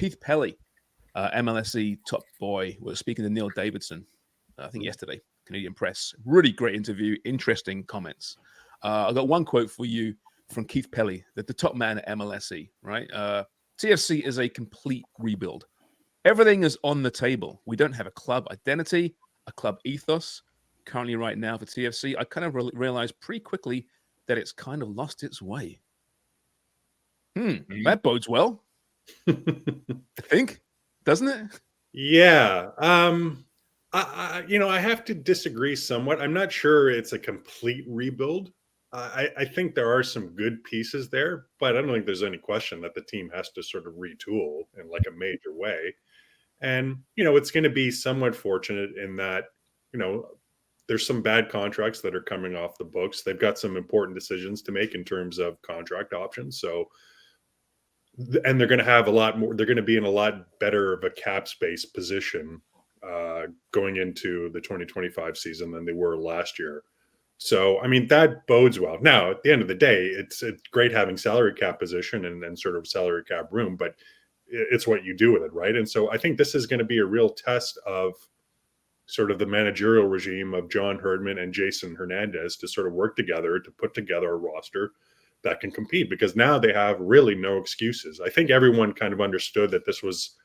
Keith Pelley, MLSE top boy, was speaking to Neil Davidson, I think yesterday, Canadian Press. Really great interview, interesting comments. I got one quote for you from Keith Pelley, the top man at MLSE, right? TFC is a complete rebuild. Everything is on the table. We don't have a club identity, a club ethos. Currently, right now for TFC, I kind of realized pretty quickly that it's kind of lost its way. That bodes well. I think, doesn't it? Yeah. I have to disagree somewhat. I'm not sure it's a complete rebuild. I think there are some good pieces there, but I don't think there's any question that the team has to sort of retool in like a major way. And, it's going to be somewhat fortunate in that, there's some bad contracts that are coming off the books. They've got some important decisions to make in terms of contract options. So, and they're going to have a lot more, they're going to be in a lot better of a cap space position going into the 2025 season than they were last year. So, I mean, that bodes well. Now, at the end of the day, it's great having salary cap position and sort of salary cap room, but it's what you do with it, right? And so I think this is going to be a real test of sort of the managerial regime of John Herdman and Jason Hernandez to sort of work together to put together a roster that can compete, because now they have really no excuses. I think everyone kind of understood that this was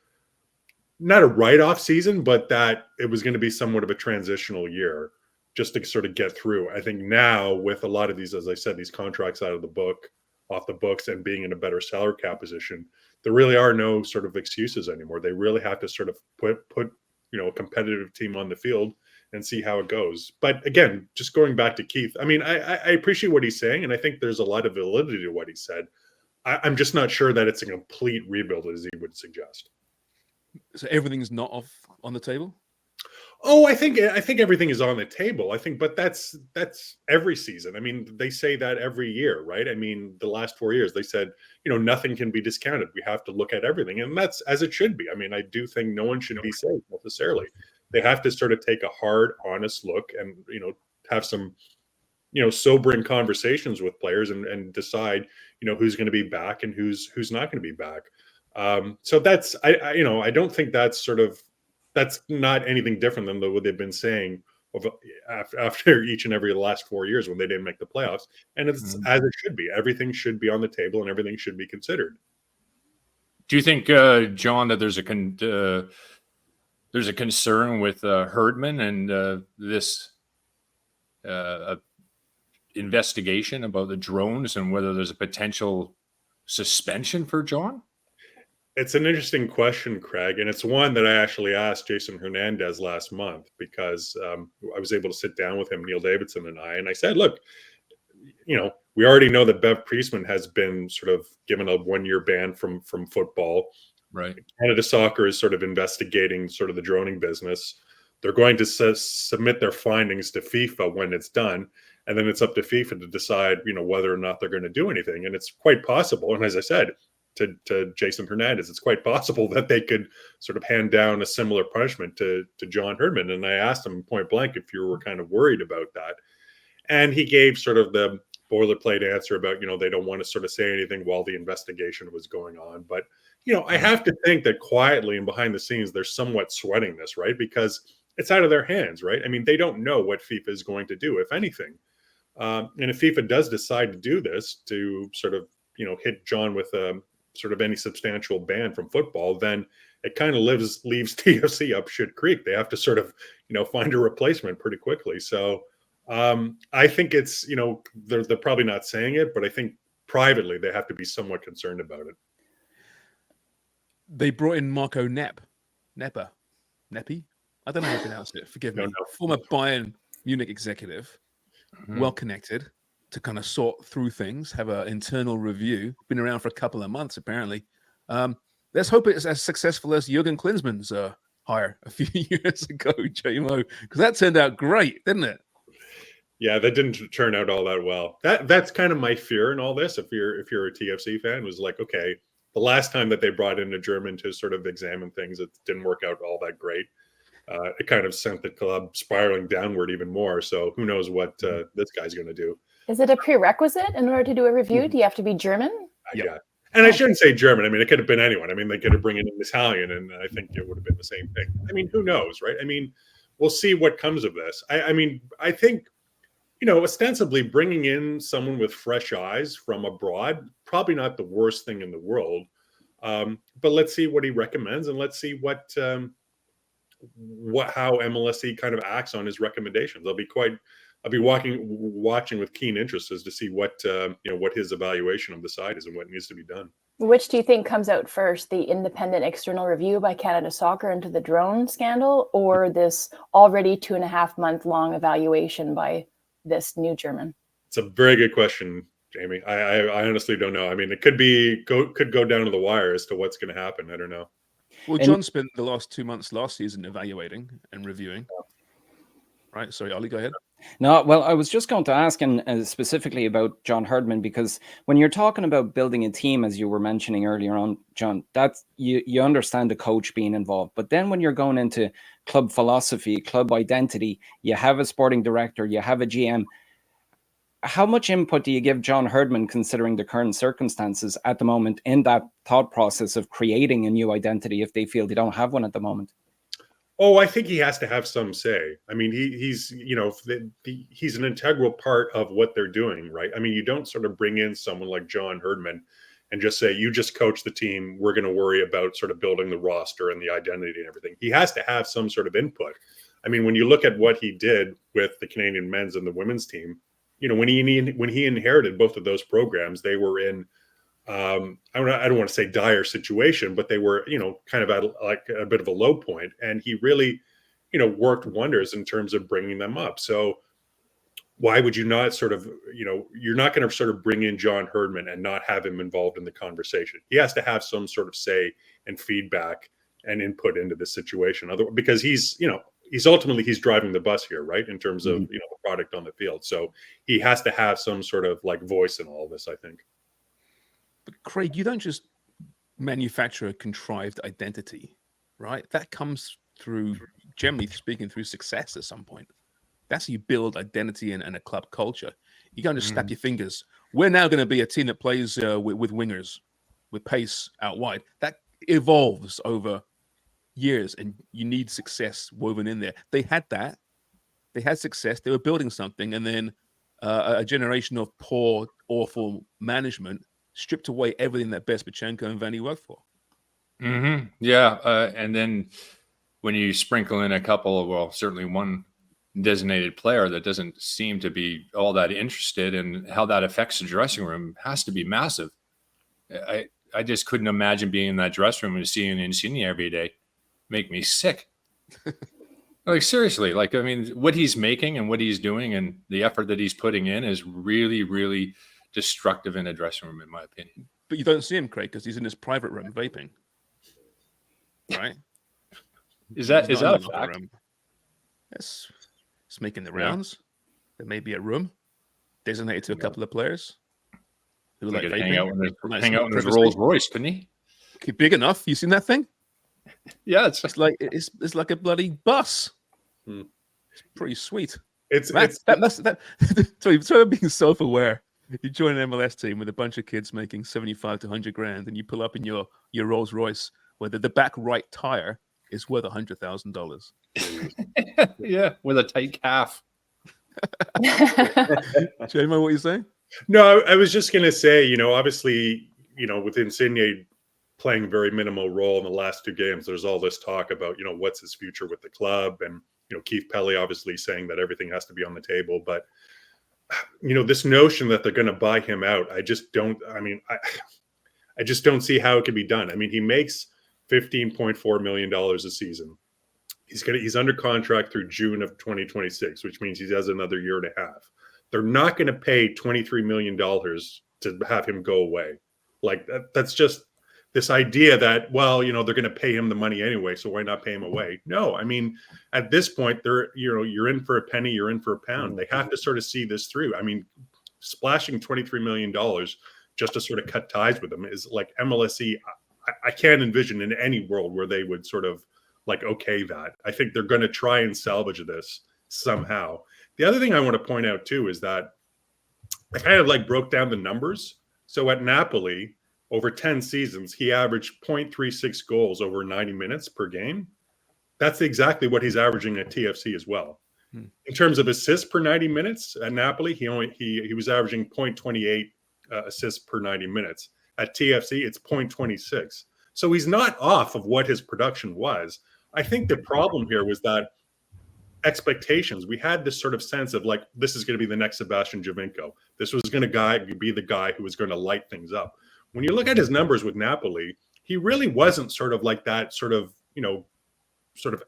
not a write-off season, but that it was going to be somewhat of a transitional year just to sort of get through. I think now with a lot of these, as I said, these contracts off the books and being in a better salary cap position, there really are no sort of excuses anymore. They really have to sort of put a competitive team on the field and see how it goes. But again, just going back to Keith, I mean, I appreciate what he's saying, and I think there's a lot of validity to what he said. I'm just not sure that it's a complete rebuild as he would suggest. So everything's not on the table? Oh, I think everything is on the table. I think, but that's every season. I mean, they say that every year, right? I mean, the last 4 years, they said, nothing can be discounted. We have to look at everything, and that's as it should be. I mean, I do think no one should be safe necessarily. They have to sort of take a hard, honest look, and have some, sobering conversations with players, and decide, who's going to be back and who's not going to be back. So that's I don't think that's not anything different than what they've been saying after each and every last 4 years when they didn't make the playoffs. And it's as it should be. Everything should be on the table and everything should be considered. Do you think, John, that there's a concern with Herdman and this investigation about the drones and whether there's a potential suspension for John? It's an interesting question, Craig, and it's one that I actually asked Jason Hernandez last month, because I was able to sit down with him, Neil Davidson and I said, look, we already know that Bev Priestman has been sort of given a 1-year ban from football. Right. Canada Soccer is sort of investigating sort of the droning business. They're going to submit their findings to FIFA when it's done, and then it's up to FIFA to decide, whether or not they're going to do anything. And it's quite possible, and as I said, to Jason Hernandez, it's quite possible that they could sort of hand down a similar punishment to John Herdman. And I asked him point blank if you were kind of worried about that. And he gave sort of the boilerplate answer about, they don't want to sort of say anything while the investigation was going on. But, I have to think that quietly and behind the scenes, they're somewhat sweating this, right? Because it's out of their hands, right? I mean, they don't know what FIFA is going to do, if anything. And if FIFA does decide to do this, to sort of, hit John with sort of any substantial ban from football, then it kind of leaves TFC up shit creek. They have to sort of, find a replacement pretty quickly. So I think it's, they're probably not saying it, but I think privately they have to be somewhat concerned about it. They brought in Marco Neppe. I don't know how to pronounce it. Forgive me. No. Former Bayern Munich executive, well connected, to kind of sort through things, have an internal review. Been around for a couple of months, apparently. Let's hope it's as successful as Jurgen Klinsmann's hire a few years ago, JMO, because that turned out great, didn't it? Yeah, that didn't turn out all that well. That's kind of my fear in all this. If you're a TFC fan, was like, okay, the last time that they brought in a German to sort of examine things, it didn't work out all that great. It kind of sent the club spiraling downward even more. So who knows what this guy's going to do. Is it a prerequisite in order to do a review? Do you have to be German? Yeah. And I shouldn't say German. I mean, it could have been anyone. I mean, they could have bring in an Italian, and I think it would have been the same thing. I mean, who knows, right? I mean, we'll see what comes of this. I mean, I think, ostensibly bringing in someone with fresh eyes from abroad, probably not the worst thing in the world. But let's see what he recommends, and let's see how MLSE kind of acts on his recommendations. I'll be watching with keen interest as to see what his evaluation of the side is and what needs to be done. Which do you think comes out first, the independent external review by Canada Soccer into the drone scandal, or this already 2.5 month long evaluation by this new German? It's a very good question, Jamie. I honestly don't know. I mean, it could go down to the wire as to what's going to happen. I don't know. Well, John spent the last 2 months last season evaluating and reviewing. Right. Sorry, Ollie, go ahead. No, well, I was just going to ask, and specifically about John Herdman, because when you're talking about building a team, as you were mentioning earlier on, John, that's you understand the coach being involved. But then when you're going into club philosophy, club identity, you have a sporting director, you have a GM. How much input do you give John Herdman, considering the current circumstances at the moment, in that thought process of creating a new identity if they feel they don't have one at the moment? Oh, I think he has to have some say. I mean, he's an integral part of what they're doing, right? I mean, you don't sort of bring in someone like John Herdman and just say, you just coach the team, we're going to worry about sort of building the roster and the identity and everything. He has to have some sort of input. I mean, when you look at what he did with the Canadian men's and the women's team, when he inherited both of those programs, they were in I don't want to say dire situation, but they were, kind of at like a bit of a low point, and he really, worked wonders in terms of bringing them up. So why would you not sort of, you're not going to sort of bring in John Herdman and not have him involved in the conversation. He has to have some sort of say and feedback and input into this situation. Because he's ultimately driving the bus here, right? In terms of, the product on the field. So he has to have some sort of like voice in all this, I think. But Craig, you don't just manufacture a contrived identity, right? That comes through, generally speaking, through success at some point. That's how you build identity and a club culture. You can't just snap your fingers. We're now going to be a team that plays with wingers, with pace out wide. That evolves over years, and you need success woven in there. They had that. They had success. They were building something, and then a generation of poor, awful management stripped away everything that Bezpachenko and Vanny worked for. Mm-hmm. Yeah. And then when you sprinkle in a couple of, well, certainly one designated player that doesn't seem to be all that interested in how that affects the dressing room, has to be massive. I just couldn't imagine being in that dressing room and seeing Insigne every day. Make me sick. Like, seriously, like, I mean, what he's making and what he's doing and the effort that he's putting in is really, really destructive in a dressing room, in my opinion. But you don't see him, Craig, because he's in his private room vaping. Right? Is that a fact? It's making the rounds. There may be a room designated to a couple of players who like vaping. Hang out in his Rolls Royce, couldn't he? Big enough. You seen that thing? Yeah, it's like a bloody bus. It's pretty sweet. That's sorry, being self-aware. You join an MLS team with a bunch of kids making 75 to 100 grand, and you pull up in your Rolls Royce where the back right tire is worth $100,000. Yeah, with a tight calf. Jamie, what are you saying? No, I was just going to say, obviously, with Insigne playing a very minimal role in the last two games, there's all this talk about, what's his future with the club, and Keith Pelley obviously saying that everything has to be on the table, but this notion that they're going to buy him out, I just don't see how it can be done. I mean, he makes $15.4 million a season. He's under contract through June of 2026, which means he has another year and a half. They're not going to pay $23 million to have him go away. Like that's just this idea that, well, they're going to pay him the money anyway, so why not pay him away? No, I mean, at this point, you're in for a penny, you're in for a pound. They have to sort of see this through. I mean, splashing $23 million just to sort of cut ties with them is like MLSE. I can't envision in any world where they would sort of like, okay, that. I think they're going to try and salvage this somehow. The other thing I want to point out too is that I kind of like broke down the numbers. So at Napoli, over 10 seasons, he averaged 0.36 goals over 90 minutes per game. That's exactly what he's averaging at TFC as well. In terms of assists per 90 minutes at Napoli, he was averaging 0.28 assists per 90 minutes. At TFC, it's 0.26. So he's not off of what his production was. I think the problem here was that expectations. We had this sort of sense of like, this is going to be the next Sebastian Giovinco. This was going to be the guy who was going to light things up. When you look at his numbers with Napoli, he really wasn't sort of like that sort of,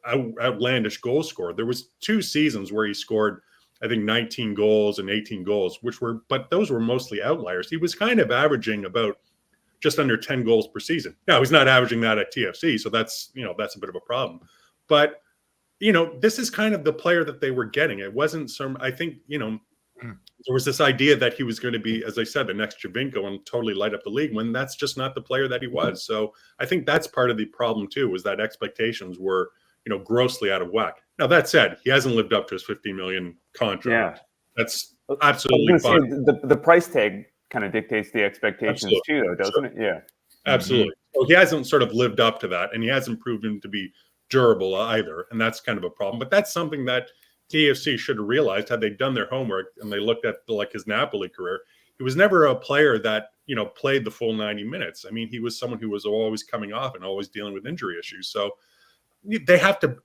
outlandish goal scorer. There was 2 seasons where he scored, I think, 19 goals and 18 goals, but those were mostly outliers. He was kind of averaging about just under 10 goals per season. Now, he's not averaging that at TFC, so that's a bit of a problem. But this is kind of the player that they were getting. It wasn't I think, there was this idea that he was going to be, as I said, the next Giovinco and totally light up the league, when that's just not the player that he was. So I think that's part of the problem too, was that expectations were, grossly out of whack. Now, that said, he hasn't lived up to his $50 million contract. Yeah. That's absolutely fine. The price tag kind of dictates the expectations too, though, doesn't it? Yeah. Absolutely. So he hasn't sort of lived up to that, and he hasn't proven to be durable either, and that's kind of a problem. But that's something that TFC should have realized had they done their homework and they looked at his Napoli career. He was never a player that played the full 90 minutes. I mean, he was someone who was always coming off and always dealing with injury issues. So they have to.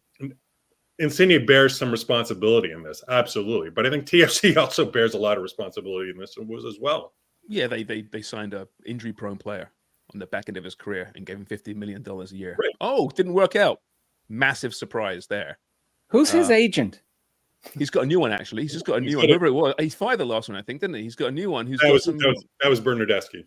Insigne bears some responsibility in this, absolutely, but I think TFC also bears a lot of responsibility in this as well. Yeah, they signed a injury-prone player on the back end of his career and gave him $50 million a year. Right. Oh, didn't work out. Massive surprise there. Who's his agent? He's got a new one, actually. He's just got a new one. Whoever it was. He fired the last one, I think, didn't he? He's got a new one. That was Bernardeschi.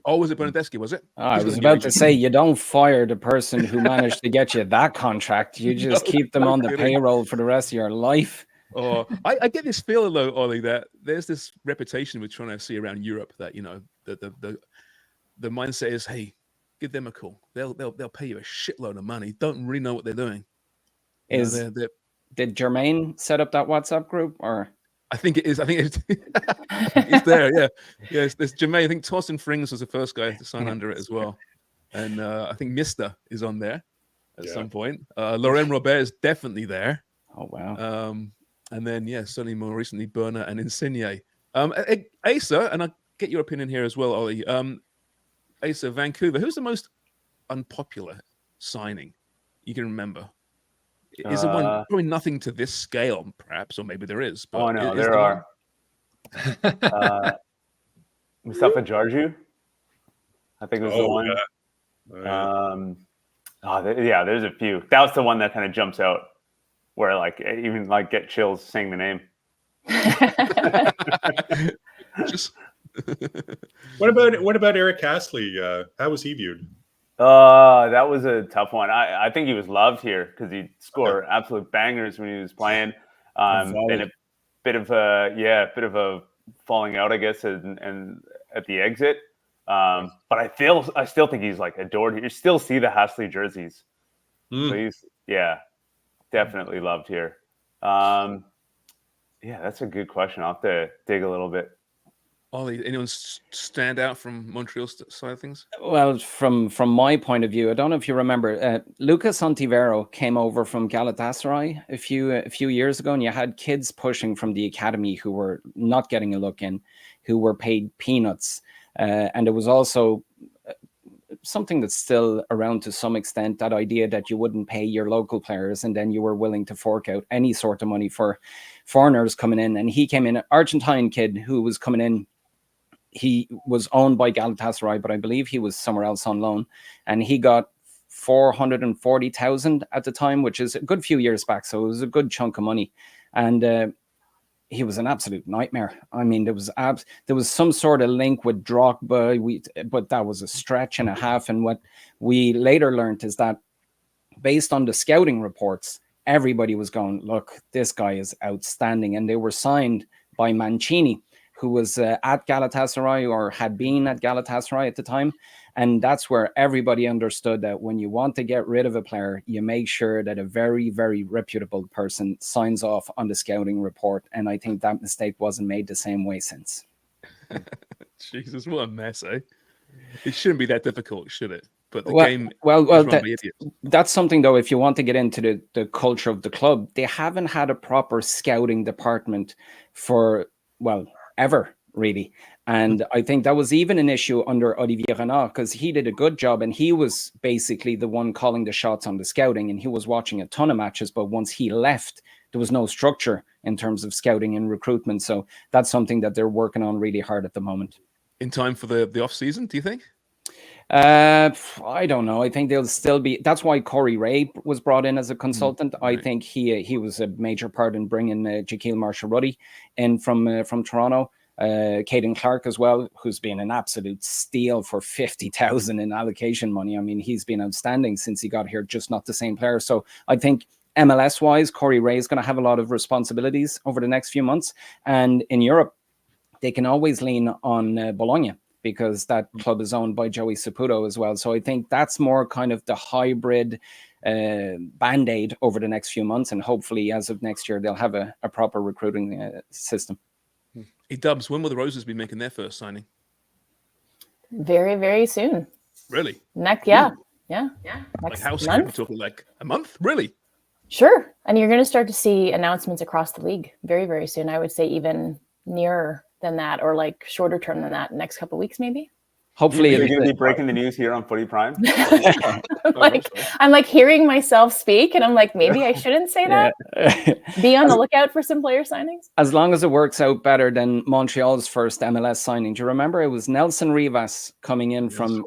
Oh, was it Bernardeschi, was it? I was about to say, you don't fire the person who managed to get you that contract. You just keep them on the payroll for the rest of your life. Oh, I get this feeling, though, Ollie, that there's this reputation we're trying to see around Europe that, the mindset is, hey, give them a call. They'll pay you a shitload of money. Don't really know what they're doing. Did Jermaine set up that WhatsApp group, or? I think it is. I think it's there. Yeah. Yes. There's Jermaine. I think Torsten Frings was the first guy to sign under it as well. And I think Mister is on there at some point. Laurent Robert is definitely there. Oh, wow. And then, certainly more recently, Berner and Insigne. Asa, and I'll get your opinion here as well, Ollie. Asa, Vancouver, who's the most unpopular signing you can remember? Is there one? Probably nothing to this scale, perhaps, or maybe there is. But there are. Mustafa Jarju, I think was the one. Yeah. There's a few. That was the one that kind of jumps out, where even get chills saying the name. What about Eric Astley? How was he viewed? That was a tough one. I think he was loved here because he'd score absolute bangers when he was playing. And a bit of a falling out, I guess, and at the exit. But I still think he's adored. You still see the Hastley jerseys. So he's definitely loved here. That's a good question. I'll have to dig a little bit. Ollie, anyone stand out from Montreal's side of things? Well, from my point of view, I don't know if you remember, Lucas Ontivero came over from Galatasaray a few years ago, and you had kids pushing from the academy who were not getting a look in, who were paid peanuts. And it was also something that's still around to some extent, that idea that you wouldn't pay your local players and then you were willing to fork out any sort of money for foreigners coming in. And he came in, an Argentine kid who was coming in. He was owned by Galatasaray, but I believe he was somewhere else on loan. And he got 440,000 at the time, which is a good few years back. So it was a good chunk of money. And he was an absolute nightmare. I mean, there was some sort of link with Drogba, but that was a stretch and a half. And what we later learned is that based on the scouting reports, everybody was going, look, this guy is outstanding. And they were signed by Mancini, who was at Galatasaray or had been at Galatasaray at the time. And that's where everybody understood that when you want to get rid of a player, you make sure that a very, very reputable person signs off on the scouting report. And I think that mistake wasn't made the same way since. Jesus, what a mess, eh? It shouldn't be that difficult, should it? But the game well, is run by idiots. That's something, though, if you want to get into the culture of the club, they haven't had a proper scouting department for, well, ever, really. And I think that was even an issue under Olivier Brett, because he did a good job and he was basically the one calling the shots on the scouting, and he was watching a ton of matches. But once he left, there was no structure in terms of scouting and recruitment. So that's something that they're working on really hard at the moment. In time for the off season, do you think? I don't know. I think they'll still be. That's why Corey Ray was brought in as a consultant. I think he was a major part in bringing Jaquil Marshall-Ruddy in from Toronto. Caden Clark as well, who's been an absolute steal for 50,000 in allocation money. I mean, he's been outstanding since he got here, just not the same player. So I think MLS wise, Corey Ray is going to have a lot of responsibilities over the next few months. And in Europe, they can always lean on Bologna, because that club is owned by Joey Saputo as well. So I think that's more kind of the hybrid band-aid over the next few months. And hopefully as of next year, they'll have a proper recruiting system. Hey, Dubs, when will the Roses be making their first signing? Very, very soon. Really? Yeah. Like how soon? We're talking like a month? Really? Sure. And you're going to start to see announcements across the league very, very soon. I would say even nearer than that, or like shorter term than that, next couple of weeks maybe. Hopefully you're going to be breaking the news here on Footy Prime. I'm like hearing myself speak, and I'm like, maybe I shouldn't say that. Be on the lookout for some player signings. As long as it works out better than Montreal's first MLS signing. Do you remember it was Nelson Rivas coming in from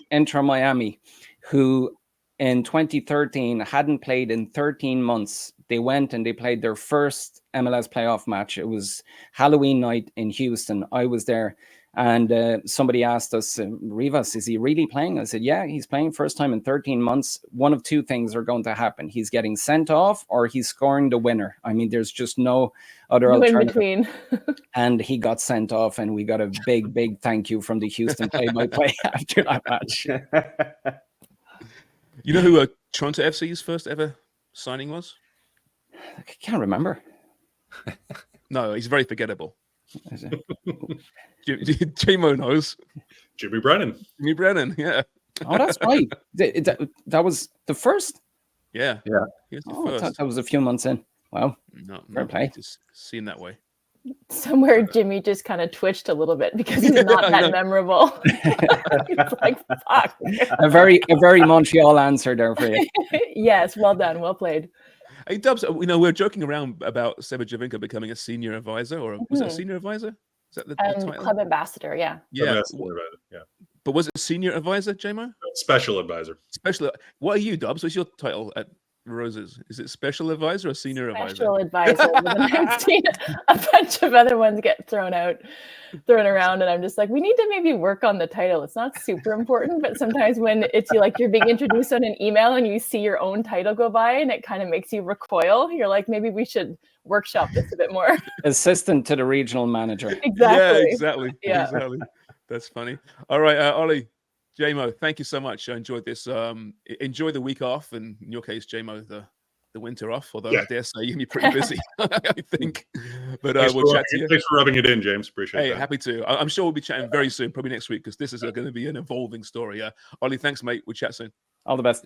Inter Miami, who in 2013 hadn't played in 13 months. They went and they played their first MLS playoff match. It was Halloween night in Houston. I was there. And somebody asked us, Rivas, is he really playing? I said, yeah, he's playing first time in 13 months. One of two things are going to happen. He's getting sent off or he's scoring the winner. I mean, there's just no other alternative. In between. And he got sent off, and we got a big, big thank you from the Houston play-by-play after that match. You know who Toronto FC's first ever signing was? I can't remember. No, he's very forgettable. J-Mo knows. Jimmy Brennan. Jimmy Brennan, yeah. Oh, that's right. That was the first? Yeah. He was the first. I thought that was a few months in. Wow. No, fair play. Just seen that way. Somewhere Jimmy just kind of twitched a little bit because he's not that memorable. It's like, fuck. A very Montreal answer there for you. Yes, well done, well played. Hey, Dubs, we're joking around about Seba Javinka becoming a senior advisor, or was it a senior advisor? Is that the title? Club ambassador, yeah. Yeah. Yeah. But was it senior advisor, J-Mo? Special advisor. What are you, Dubs? What's your title at Roses? Is it special advisor or senior advisor? Special advisor. I've seen a bunch of other ones get thrown around, and I'm just like, we need to maybe work on the title. It's not super important, but sometimes when it's like you're being introduced on an email and you see your own title go by, and it kind of makes you recoil. You're like, maybe we should workshop this a bit more. Assistant to the regional manager. Exactly. Yeah, exactly. That's funny. All right, Ollie, J-Mo, thank you so much. I enjoyed this. Enjoy the week off, and in your case, J-Mo, the winter off, although I dare say you're going to be pretty busy, I think. But we'll chat to you. Thanks for rubbing it in, James. Appreciate it. Happy to. I'm sure we'll be chatting very soon, probably next week, because this is going to be an evolving story. Ollie, thanks, mate. We'll chat soon. All the best.